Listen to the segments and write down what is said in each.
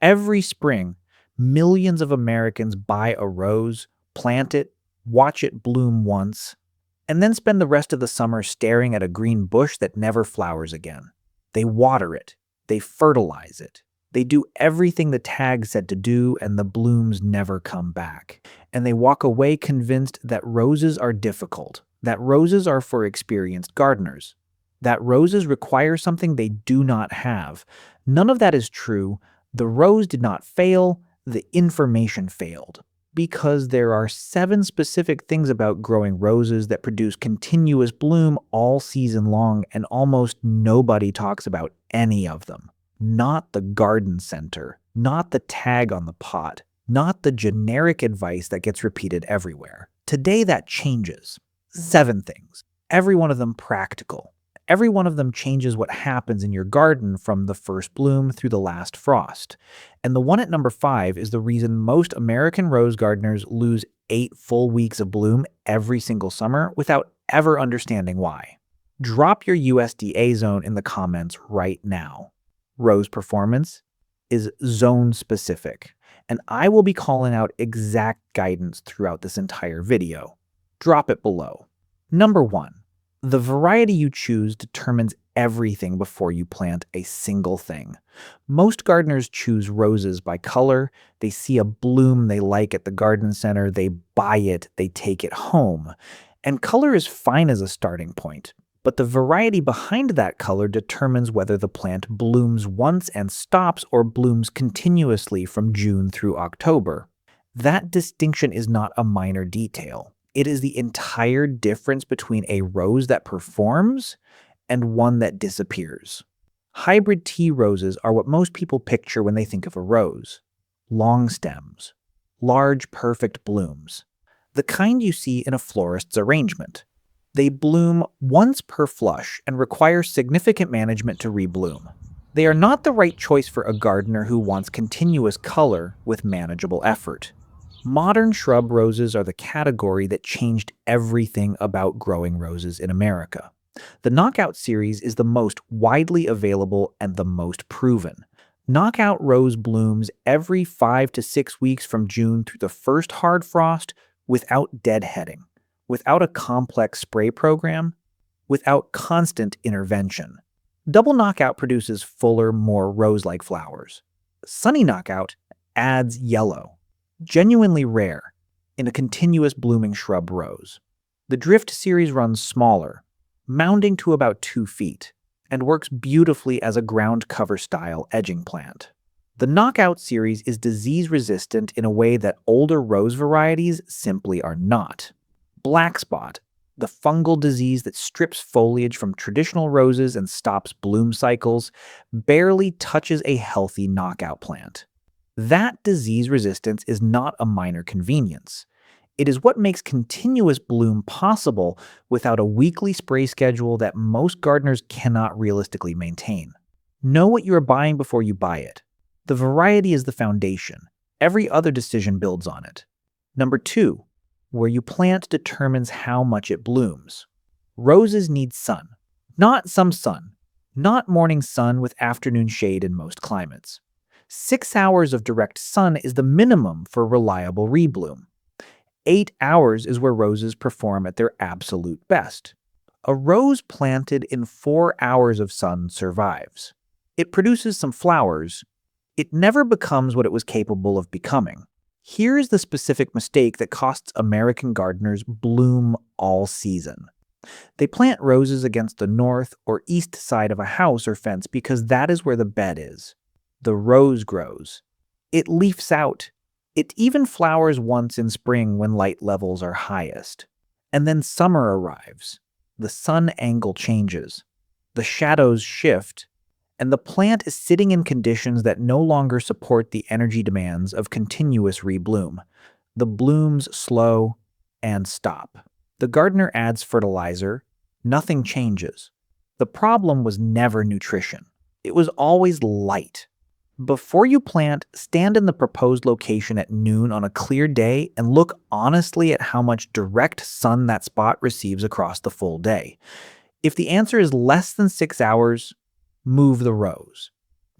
Every spring, millions of Americans buy a rose, plant it, watch it bloom once, and then spend the rest of the summer staring at a green bush that never flowers again. They water it, they fertilize it, they do everything the tag said to do, and the blooms never come back. And they walk away convinced that roses are difficult, that roses are for experienced gardeners, that roses require something they do not have. None of that is true. The rose did not fail, the information failed. Because there are 7 specific things about growing roses that produce continuous bloom all season long, and almost nobody talks about any of them. Not the garden center, not the tag on the pot, not the generic advice that gets repeated everywhere. Today that changes. 7 things. Every one of them practical. Every one of them changes what happens in your garden from the first bloom through the last frost. And the one at number 5 is the reason most American rose gardeners lose 8 full weeks of bloom every single summer without ever understanding why. Drop your USDA zone in the comments right now. Rose performance is zone specific, and I will be calling out exact guidance throughout this entire video. Drop it below. Number 1. The variety you choose determines everything before you plant a single thing. Most gardeners choose roses by color. They see a bloom they like at the garden center, they buy it, they take it home. And color is fine as a starting point, but the variety behind that color determines whether the plant blooms once and stops or blooms continuously from June through October. That distinction is not a minor detail. It is the entire difference between a rose that performs and one that disappears. Hybrid tea roses are what most people picture when they think of a rose. Long stems, large perfect blooms, the kind you see in a florist's arrangement. They bloom once per flush and require significant management to rebloom. They are not the right choice for a gardener who wants continuous color with manageable effort. Modern shrub roses are the category that changed everything about growing roses in America. The Knockout series is the most widely available and the most proven. Knockout rose blooms every 5 to 6 weeks from June through the first hard frost without deadheading, without a complex spray program, without constant intervention. Double Knockout produces fuller, more rose-like flowers. Sunny Knockout adds yellow, genuinely rare, in a continuous blooming shrub rose. The Drift series runs smaller, mounding to about 2 feet, and works beautifully as a ground cover style edging plant. The Knockout series is disease-resistant in a way that older rose varieties simply are not. Black spot, the fungal disease that strips foliage from traditional roses and stops bloom cycles, barely touches a healthy Knockout plant. That disease resistance is not a minor convenience. It is what makes continuous bloom possible without a weekly spray schedule that most gardeners cannot realistically maintain. Know what you are buying before you buy it. The variety is the foundation. Every other decision builds on it. Number 2. Where you plant determines how much it blooms. Roses need sun. Not some sun. Not morning sun with afternoon shade in most climates. 6 hours of direct sun is the minimum for reliable rebloom. 8 hours is where roses perform at their absolute best. A rose planted in 4 hours of sun survives. It produces some flowers. It never becomes what it was capable of becoming. Here is the specific mistake that costs American gardeners bloom all season. They plant roses against the north or east side of a house or fence because that is where the bed is. The rose grows. It leafs out. It even flowers once in spring when light levels are highest. And then summer arrives. The sun angle changes. The shadows shift. And the plant is sitting in conditions that no longer support the energy demands of continuous rebloom. The blooms slow and stop. The gardener adds fertilizer. Nothing changes. The problem was never nutrition. It was always light. Before you plant, stand in the proposed location at noon on a clear day and look honestly at how much direct sun that spot receives across the full day. If the answer is less than 6 hours, move the rose.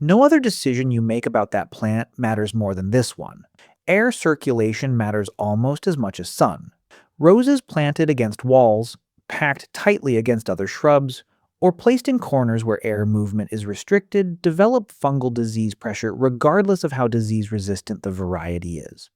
No other decision you make about that plant matters more than this one. Air circulation matters almost as much as sun. Roses planted against walls, packed tightly against other shrubs, or placed in corners where air movement is restricted develop fungal disease pressure regardless of how disease resistant the variety is.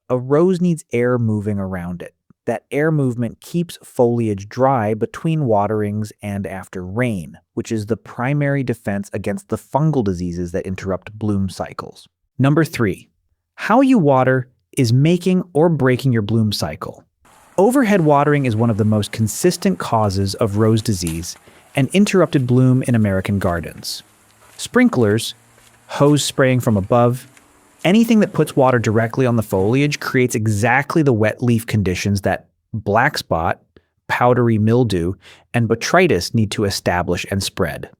A rose needs air moving around it. That air movement keeps foliage dry between waterings and after rain, which is the primary defense against the fungal diseases that interrupt bloom cycles. Number 3. How you water is making or breaking your bloom cycle. Overhead watering is one of the most consistent causes of rose disease and interrupted bloom in American gardens. Sprinklers, hose spraying from above, anything that puts water directly on the foliage creates exactly the wet leaf conditions that black spot, powdery mildew, and botrytis need to establish and spread.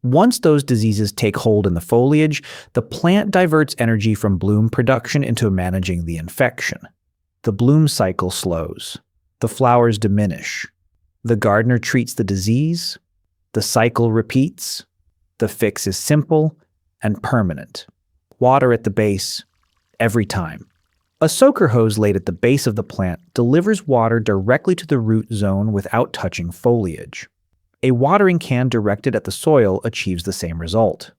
Once those diseases take hold in the foliage, the plant diverts energy from bloom production into managing the infection. The bloom cycle slows. The flowers diminish. The gardener treats the disease. The cycle repeats. The fix is simple and permanent. Water at the base, every time. A soaker hose laid at the base of the plant delivers water directly to the root zone without touching foliage. A watering can directed at the soil achieves the same result.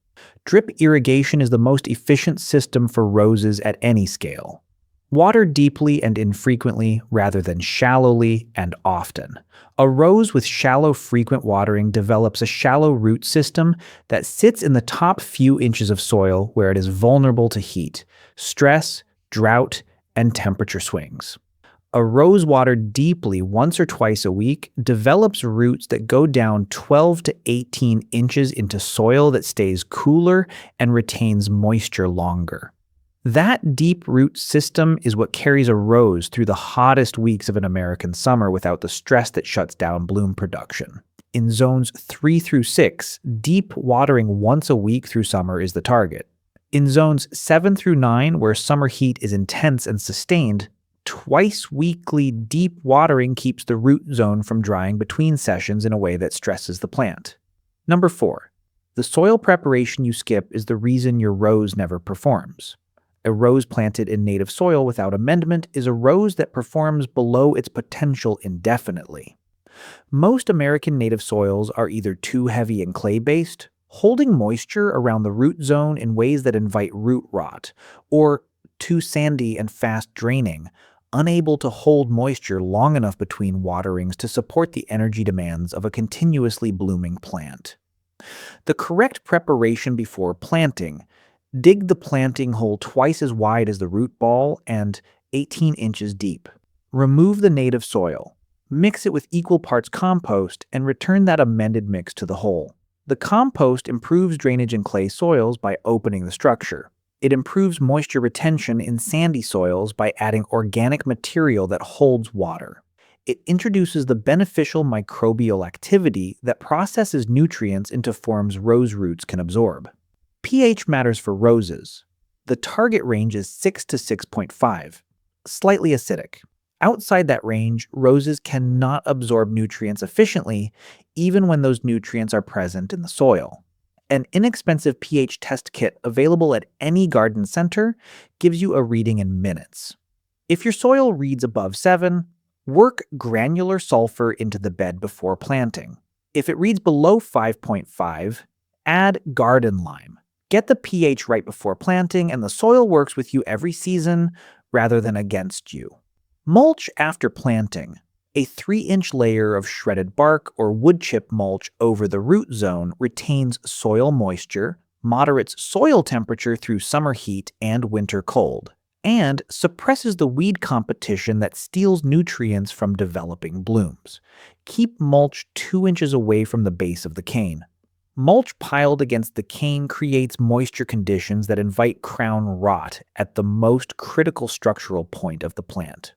Drip irrigation is the most efficient system for roses at any scale. Water deeply and infrequently rather than shallowly and often. A rose with shallow, frequent watering develops a shallow root system that sits in the top few inches of soil where it is vulnerable to heat, stress, drought, and temperature swings. A rose watered deeply once or twice a week develops roots that go down 12 to 18 inches into soil that stays cooler and retains moisture longer. That deep root system is what carries a rose through the hottest weeks of an American summer without the stress that shuts down bloom production. In zones 3 through 6, deep watering once a week through summer is the target. In zones 7 through 9, where summer heat is intense and sustained, twice weekly deep watering keeps the root zone from drying between sessions in a way that stresses the plant. Number 4. The soil preparation you skip is the reason your rose never performs. A rose planted in native soil without amendment is a rose that performs below its potential indefinitely. Most American native soils are either too heavy and clay-based, holding moisture around the root zone in ways that invite root rot, or too sandy and fast-draining, unable to hold moisture long enough between waterings to support the energy demands of a continuously blooming plant. The correct preparation before planting: dig the planting hole twice as wide as the root ball and 18 inches deep. Remove the native soil. Mix it with equal parts compost and return that amended mix to the hole. The compost improves drainage in clay soils by opening the structure. It improves moisture retention in sandy soils by adding organic material that holds water. It introduces the beneficial microbial activity that processes nutrients into forms rose roots can absorb. pH matters for roses. The target range is 6 to 6.5, slightly acidic. Outside that range, roses cannot absorb nutrients efficiently, even when those nutrients are present in the soil. An inexpensive pH test kit available at any garden center gives you a reading in minutes. If your soil reads above 7, work granular sulfur into the bed before planting. If it reads below 5.5, add garden lime. Get the pH right before planting, and the soil works with you every season rather than against you. Mulch after planting. A 3-inch layer of shredded bark or wood chip mulch over the root zone retains soil moisture, moderates soil temperature through summer heat and winter cold, and suppresses the weed competition that steals nutrients from developing blooms. Keep mulch 2 inches away from the base of the cane. Mulch piled against the cane creates moisture conditions that invite crown rot at the most critical structural point of the plant.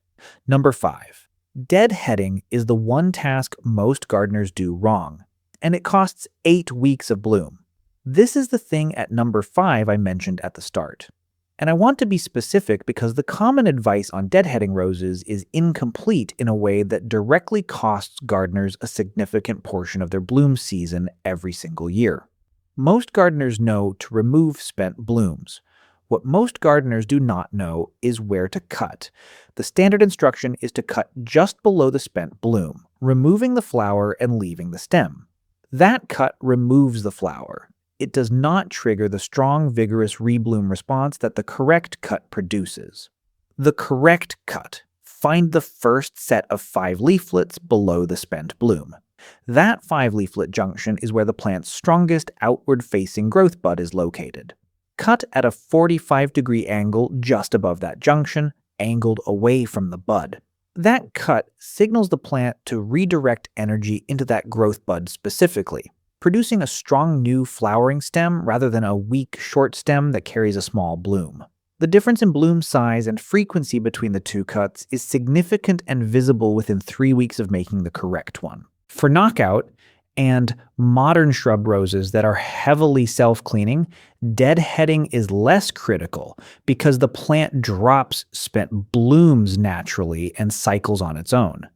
Number 5. Deadheading is the one task most gardeners do wrong, and it costs 8 weeks of bloom. This is the thing at number 5 I mentioned at the start. And I want to be specific because the common advice on deadheading roses is incomplete in a way that directly costs gardeners a significant portion of their bloom season every single year. Most gardeners know to remove spent blooms. What most gardeners do not know is where to cut. The standard instruction is to cut just below the spent bloom, removing the flower and leaving the stem. That cut removes the flower. It does not trigger the strong, vigorous rebloom response that the correct cut produces. The correct cut. Find the first set of 5 leaflets below the spent bloom. That 5-leaflet junction is where the plant's strongest outward-facing growth bud is located. Cut at a 45-degree angle just above that junction, angled away from the bud. That cut signals the plant to redirect energy into that growth bud specifically, producing a strong new flowering stem rather than a weak, short stem that carries a small bloom. The difference in bloom size and frequency between the two cuts is significant and visible within 3 weeks of making the correct one. For knockout and modern shrub roses that are heavily self-cleaning, deadheading is less critical because the plant drops spent blooms naturally and cycles on its own.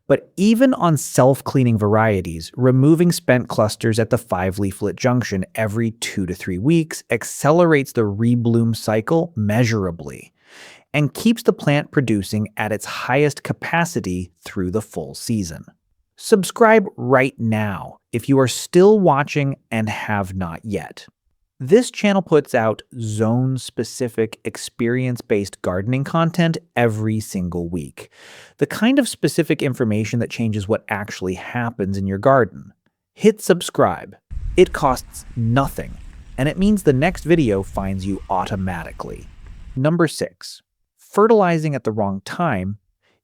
But even on self-cleaning varieties, removing spent clusters at the 5-leaflet junction every 2 to 3 weeks accelerates the rebloom cycle measurably and keeps the plant producing at its highest capacity through the full season. Subscribe right now if you are still watching and have not yet. This channel puts out zone-specific, experience-based gardening content every single week. The kind of specific information that changes what actually happens in your garden. Hit subscribe. It costs nothing, and it means the next video finds you automatically. Number 6. Fertilizing at the wrong time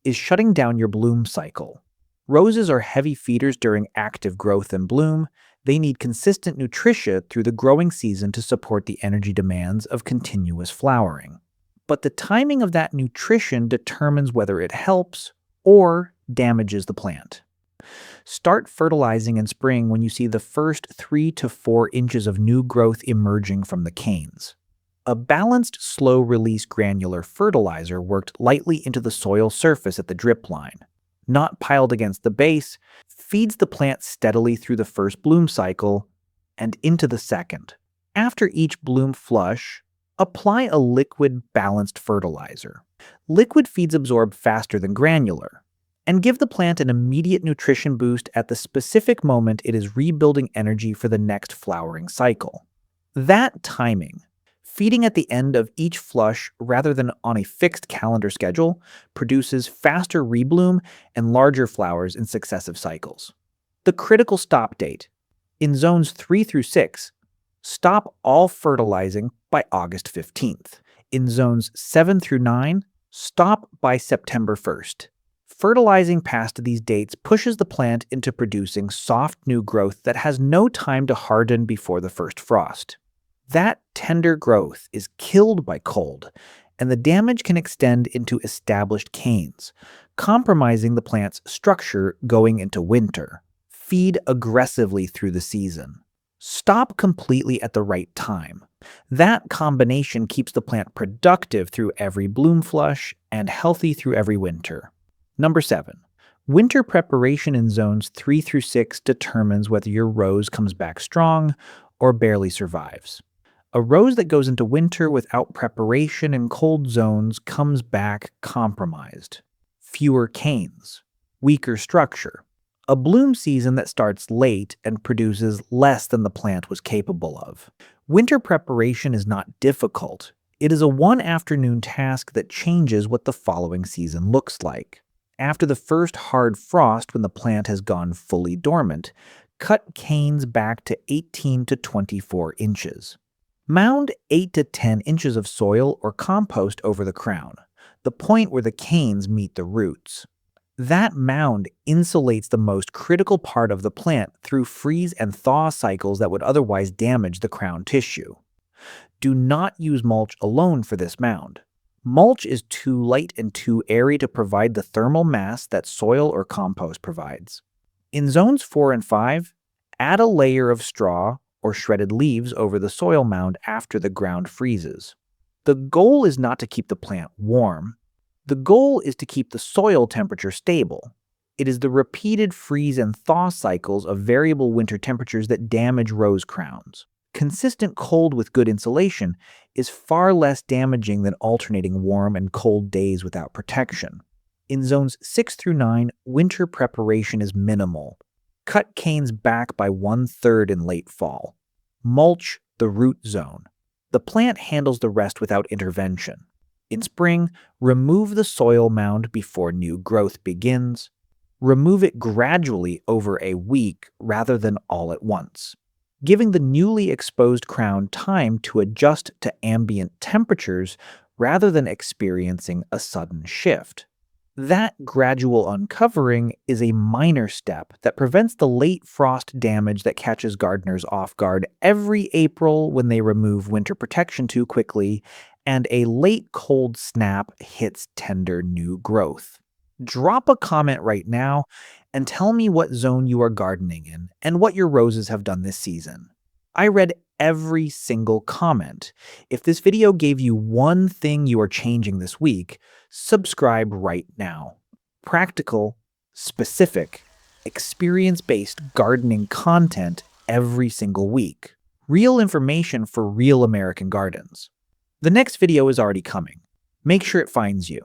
is shutting down your bloom cycle. Roses are heavy feeders during active growth and bloom. They need consistent nutrition through the growing season to support the energy demands of continuous flowering. But the timing of that nutrition determines whether it helps or damages the plant. Start fertilizing in spring when you see the first 3 to 4 inches of new growth emerging from the canes. A balanced, slow-release granular fertilizer worked lightly into the soil surface at the drip line, not piled against the base, feeds the plant steadily through the first bloom cycle and into the second. After each bloom flush, apply a liquid balanced fertilizer. Liquid feeds absorb faster than granular and give the plant an immediate nutrition boost at the specific moment it is rebuilding energy for the next flowering cycle. That timing, feeding at the end of each flush rather than on a fixed calendar schedule, produces faster rebloom and larger flowers in successive cycles. The critical stop date. In zones 3 through 6, stop all fertilizing by August 15th. In zones 7 through 9, stop by September 1st. Fertilizing past these dates pushes the plant into producing soft new growth that has no time to harden before the first frost. That tender growth is killed by cold, and the damage can extend into established canes, compromising the plant's structure going into winter. Feed aggressively through the season. Stop completely at the right time. That combination keeps the plant productive through every bloom flush and healthy through every winter. Number 7. Winter preparation in zones 3 through 6 determines whether your rose comes back strong or barely survives. A rose that goes into winter without preparation in cold zones comes back compromised. Fewer canes, weaker structure, a bloom season that starts late and produces less than the plant was capable of. Winter preparation is not difficult. It is a one-afternoon task that changes what the following season looks like. After the first hard frost, when the plant has gone fully dormant, cut canes back to 18 to 24 inches. Mound 8 to 10 inches of soil or compost over the crown, the point where the canes meet the roots. That mound insulates the most critical part of the plant through freeze and thaw cycles that would otherwise damage the crown tissue. Do not use mulch alone for this mound. Mulch is too light and too airy to provide the thermal mass that soil or compost provides. In zones 4 and 5, add a layer of straw or shredded leaves over the soil mound after the ground freezes. The goal is not to keep the plant warm. The goal is to keep the soil temperature stable. It is the repeated freeze and thaw cycles of variable winter temperatures that damage rose crowns. Consistent cold with good insulation is far less damaging than alternating warm and cold days without protection. In zones 6 through 9, winter preparation is minimal. Cut canes back by 1/3 in late fall. Mulch the root zone. The plant handles the rest without intervention. In spring, remove the soil mound before new growth begins. Remove it gradually over a week rather than all at once, giving the newly exposed crown time to adjust to ambient temperatures rather than experiencing a sudden shift. That gradual uncovering is a minor step that prevents the late frost damage that catches gardeners off guard every April when they remove winter protection too quickly, and a late cold snap hits tender new growth. Drop a comment right now and tell me what zone you are gardening in and what your roses have done this season. I read every single comment. If this video gave you one thing you are changing this week, subscribe right now. Practical, specific, experience-based gardening content every single week. Real information for real American gardens. The next video is already coming. Make sure it finds you.